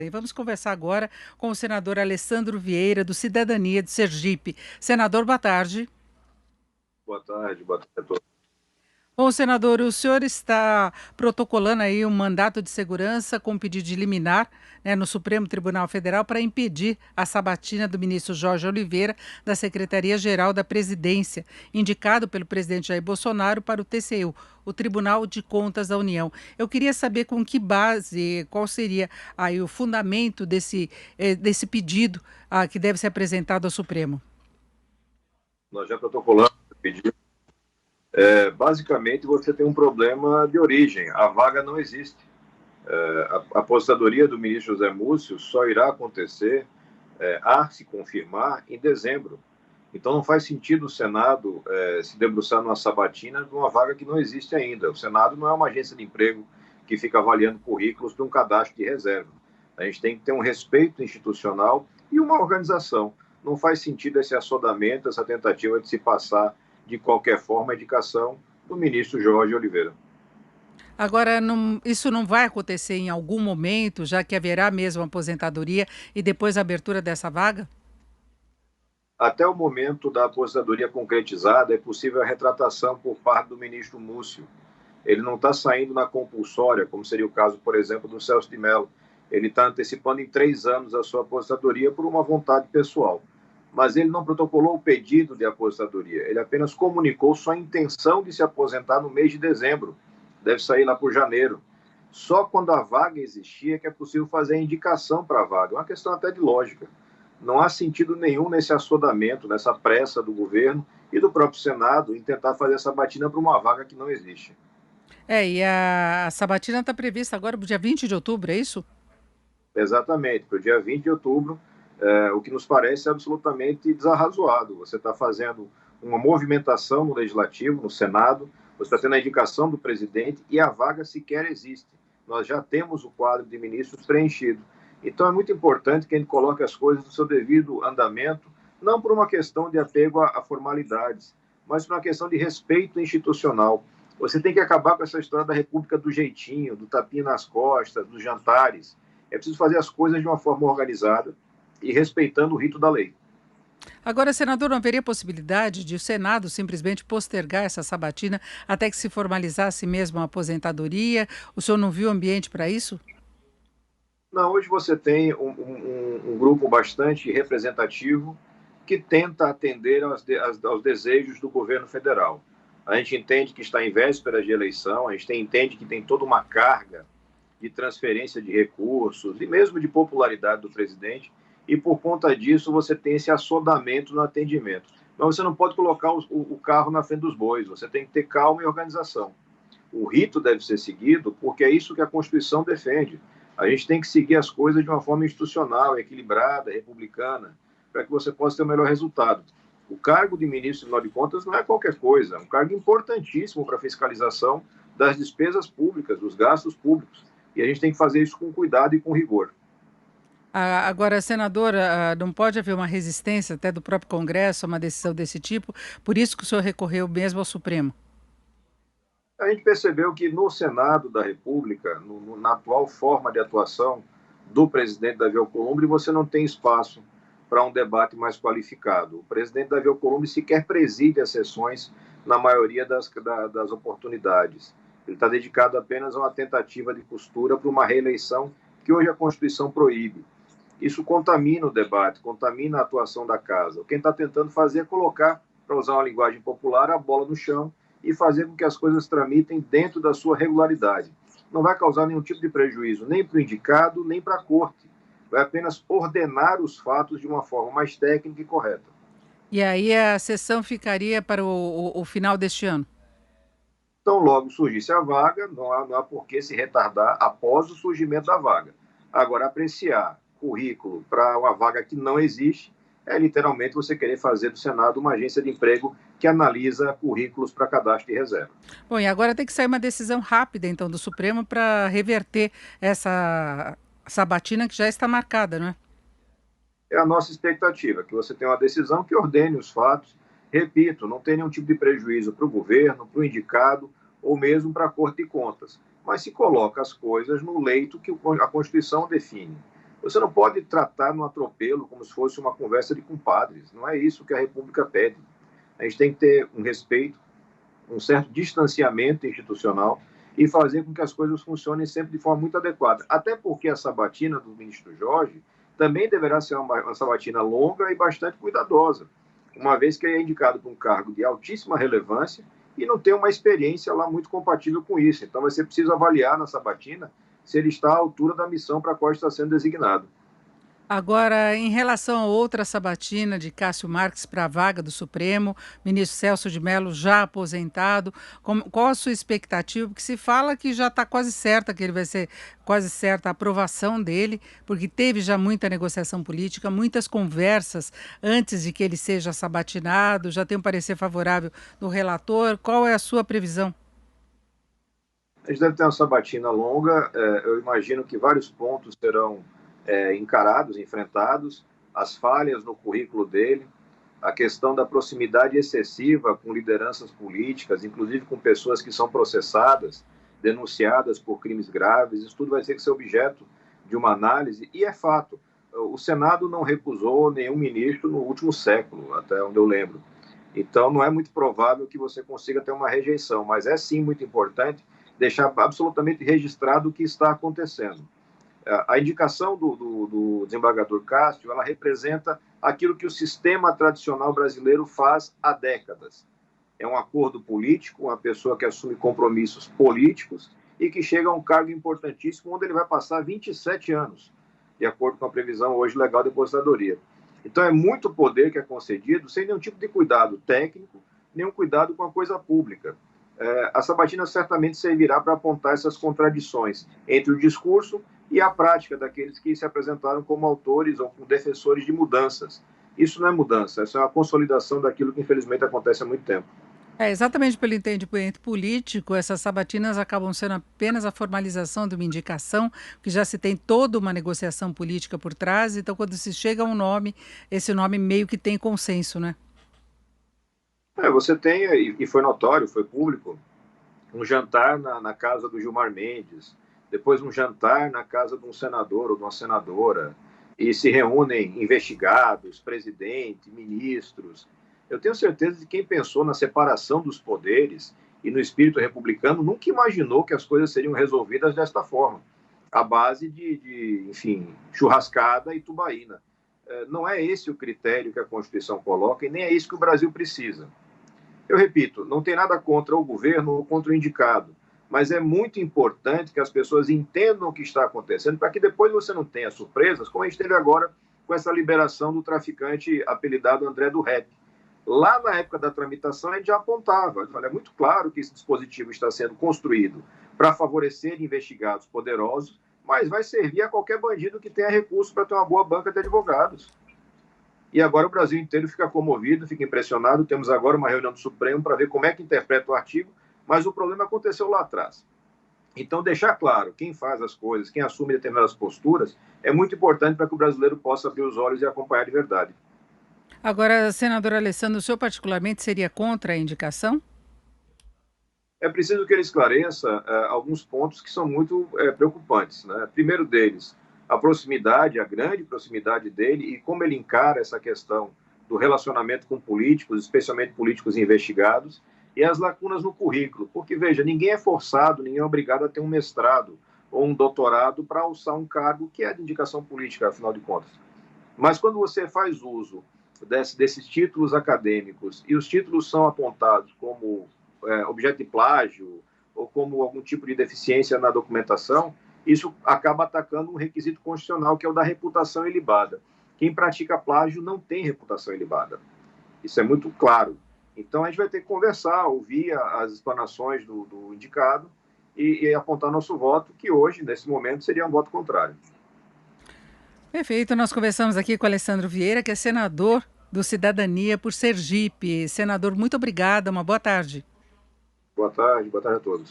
E vamos conversar agora com o senador Alessandro Vieira, do Cidadania de Sergipe. Senador, boa tarde. Boa tarde a todos. Bom, senador, o senhor está protocolando aí um mandato de segurança com pedido de liminar, né, no Supremo Tribunal Federal para impedir a sabatina do ministro Jorge Oliveira da Secretaria-Geral da Presidência, indicado pelo presidente Jair Bolsonaro para o TCU, o Tribunal de Contas da União. Eu queria saber com que base, qual seria aí o fundamento desse pedido que deve ser apresentado ao Supremo. Nós já protocolamos o pedido. Basicamente, você tem um problema de origem. A vaga não existe. A aposentadoria do ministro José Múcio só irá acontecer, a se confirmar, em dezembro. Então, não faz sentido o Senado se debruçar numa sabatina de uma vaga que não existe ainda. O Senado não é uma agência de emprego que fica avaliando currículos de um cadastro de reserva. A gente tem que ter um respeito institucional e uma organização. Não faz sentido esse assodamento, essa tentativa de se passar de qualquer forma a indicação do ministro Jorge Oliveira. Agora, isso não vai acontecer em algum momento, já que haverá mesmo aposentadoria e depois a abertura dessa vaga? Até o momento da aposentadoria concretizada, é possível a retratação por parte do ministro Múcio. Ele não está saindo na compulsória, como seria o caso, por exemplo, do Celso de Mello. Ele está antecipando em 3 anos a sua aposentadoria por uma vontade pessoal. Mas ele não protocolou o pedido de aposentadoria, ele apenas comunicou sua intenção de se aposentar no mês de dezembro. Deve sair lá por janeiro. Só quando a vaga existia que é possível fazer a indicação para a vaga. É uma questão até de lógica. Não há sentido nenhum nesse assodamento, nessa pressa do governo e do próprio Senado em tentar fazer essa batina para uma vaga que não existe. E a sabatina está prevista agora para o dia 20 de outubro, é isso? Exatamente, para o dia 20 de outubro, o que nos parece absolutamente desarrazoado. Você está fazendo uma movimentação no Legislativo, no Senado, você está tendo a indicação do presidente e a vaga sequer existe. Nós já temos o quadro de ministros preenchido. Então é muito importante que a gente coloque as coisas no seu devido andamento, não por uma questão de apego a formalidades, mas por uma questão de respeito institucional. Você tem que acabar com essa história da República do jeitinho, do tapinha nas costas, dos jantares. É preciso fazer as coisas de uma forma organizada e respeitando o rito da lei. Agora, senador, não haveria possibilidade de o Senado simplesmente postergar essa sabatina até que se formalizasse mesmo a aposentadoria? O senhor não viu ambiente para isso? Não, hoje você tem um grupo bastante representativo que tenta atender aos desejos do governo federal. A gente entende que está em véspera de eleição, a gente entende que tem toda uma carga de transferência de recursos e mesmo de popularidade do presidente, e por conta disso você tem esse assodamento no atendimento. Mas você não pode colocar o carro na frente dos bois, você tem que ter calma e organização. O rito deve ser seguido porque é isso que a Constituição defende. A gente tem que seguir as coisas de uma forma institucional, equilibrada, republicana, para que você possa ter o melhor resultado. O cargo de ministro, afinal de contas, não é qualquer coisa, é um cargo importantíssimo para a fiscalização das despesas públicas, dos gastos públicos. E a gente tem que fazer isso com cuidado e com rigor. Agora, senadora, não pode haver uma resistência até do próprio Congresso a uma decisão desse tipo, por isso que o senhor recorreu mesmo ao Supremo. A gente percebeu que no Senado da República, na atual forma de atuação do presidente Davi Alcolumbre, você não tem espaço para um debate mais qualificado. O presidente Davi Alcolumbre sequer preside as sessões na maioria das oportunidades. Ele está dedicado apenas a uma tentativa de costura para uma reeleição que hoje a Constituição proíbe. Isso contamina o debate, contamina a atuação da casa. Quem está tentando fazer é colocar, para usar uma linguagem popular, a bola no chão e fazer com que as coisas tramitem dentro da sua regularidade. Não vai causar nenhum tipo de prejuízo, nem para o indicado, nem para a corte. Vai apenas ordenar os fatos de uma forma mais técnica e correta. E aí a sessão ficaria para o final deste ano? Então, logo surgisse a vaga, não há por que se retardar após o surgimento da vaga. Agora, apreciar currículo para uma vaga que não existe é literalmente você querer fazer do Senado uma agência de emprego que analisa currículos para cadastro de reserva. Bom, e agora tem que sair uma decisão rápida, então, do Supremo para reverter essa sabatina que já está marcada, não é? É a nossa expectativa, que você tenha uma decisão que ordene os fatos. Repito, não tem nenhum tipo de prejuízo para o governo, para o indicado ou mesmo para a Corte de Contas. Mas se coloca as coisas no leito que a Constituição define. Você não pode tratar no atropelo como se fosse uma conversa de compadres. Não é isso que a República pede. A gente tem que ter um respeito, um certo distanciamento institucional e fazer com que as coisas funcionem sempre de forma muito adequada. Até porque a sabatina do ministro Jorge também deverá ser uma sabatina longa e bastante cuidadosa, uma vez que ele é indicado para um cargo de altíssima relevância e não tem uma experiência lá muito compatível com isso. Então vai ser preciso avaliar na sabatina se ele está à altura da missão para a qual está sendo designado. Agora, em relação a outra sabatina de Cássio Marques para a vaga do Supremo, ministro Celso de Mello já aposentado, qual a sua expectativa? Porque se fala que já está quase certa, que ele vai ser quase certa a aprovação dele, porque teve já muita negociação política, muitas conversas antes de que ele seja sabatinado, já tem um parecer favorável do relator. Qual é a sua previsão? A gente deve ter uma sabatina longa, eu imagino que vários pontos serão encarados, enfrentados, as falhas no currículo dele, a questão da proximidade excessiva com lideranças políticas, inclusive com pessoas que são processadas, denunciadas por crimes graves, isso tudo vai ter que ser objeto de uma análise, e é fato, o Senado não recusou nenhum ministro no último século, até onde eu lembro. Então, não é muito provável que você consiga ter uma rejeição, mas é sim muito importante deixar absolutamente registrado o que está acontecendo. A indicação do desembargador Cássio, ela representa aquilo que o sistema tradicional brasileiro faz há décadas. É um acordo político, uma pessoa que assume compromissos políticos e que chega a um cargo importantíssimo, onde ele vai passar 27 anos, de acordo com a previsão hoje legal da aposentadoria. Então, é muito poder que é concedido sem nenhum tipo de cuidado técnico, nenhum cuidado com a coisa pública. A sabatina certamente servirá para apontar essas contradições entre o discurso e a prática daqueles que se apresentaram como autores ou como defensores de mudanças. Isso não é mudança, isso é uma consolidação daquilo que infelizmente acontece há muito tempo. É, exatamente pelo entendimento político, essas sabatinas acabam sendo apenas a formalização de uma indicação, que já se tem toda uma negociação política por trás, então quando se chega a um nome, esse nome meio que tem consenso, né? Você tem, e foi notório, foi público, um jantar na casa do Gilmar Mendes, depois um jantar na casa de um senador ou de uma senadora, e se reúnem investigados, presidente, ministros. Eu tenho certeza de que quem pensou na separação dos poderes e no espírito republicano nunca imaginou que as coisas seriam resolvidas desta forma, à base enfim, churrascada e tubaína. Não é esse o critério que a Constituição coloca e nem é isso que o Brasil precisa. Eu repito, não tem nada contra o governo ou contra o indicado, mas é muito importante que as pessoas entendam o que está acontecendo para que depois você não tenha surpresas, como a gente teve agora com essa liberação do traficante apelidado André do Rep. Lá na época da tramitação, a gente já apontava, é muito claro que esse dispositivo está sendo construído para favorecer investigados poderosos, mas vai servir a qualquer bandido que tenha recurso para ter uma boa banca de advogados. E agora o Brasil inteiro fica comovido, fica impressionado. Temos agora uma reunião do Supremo para ver como é que interpreta o artigo, mas o problema aconteceu lá atrás. Então, deixar claro quem faz as coisas, quem assume determinadas posturas, é muito importante para que o brasileiro possa abrir os olhos e acompanhar de verdade. Agora, senador Alessandro, o senhor particularmente seria contra a indicação? É preciso que ele esclareça alguns pontos que são muito preocupantes. Né? Primeiro deles, a proximidade, a grande proximidade dele e como ele encara essa questão do relacionamento com políticos, especialmente políticos investigados, e as lacunas no currículo. Porque, veja, ninguém é forçado, ninguém é obrigado a ter um mestrado ou um doutorado para alçar um cargo que é de indicação política, afinal de contas. Mas quando você faz uso desses títulos acadêmicos e os títulos são apontados como objeto de plágio ou como algum tipo de deficiência na documentação, isso acaba atacando um requisito constitucional, que é o da reputação ilibada. Quem pratica plágio não tem reputação ilibada. Isso é muito claro. Então, a gente vai ter que conversar, ouvir as explanações do indicado e apontar nosso voto, que hoje, nesse momento, seria um voto contrário. Perfeito, nós conversamos aqui com o Alessandro Vieira, que é senador do Cidadania por Sergipe. Senador, muito obrigada, uma boa tarde. Boa tarde a todos.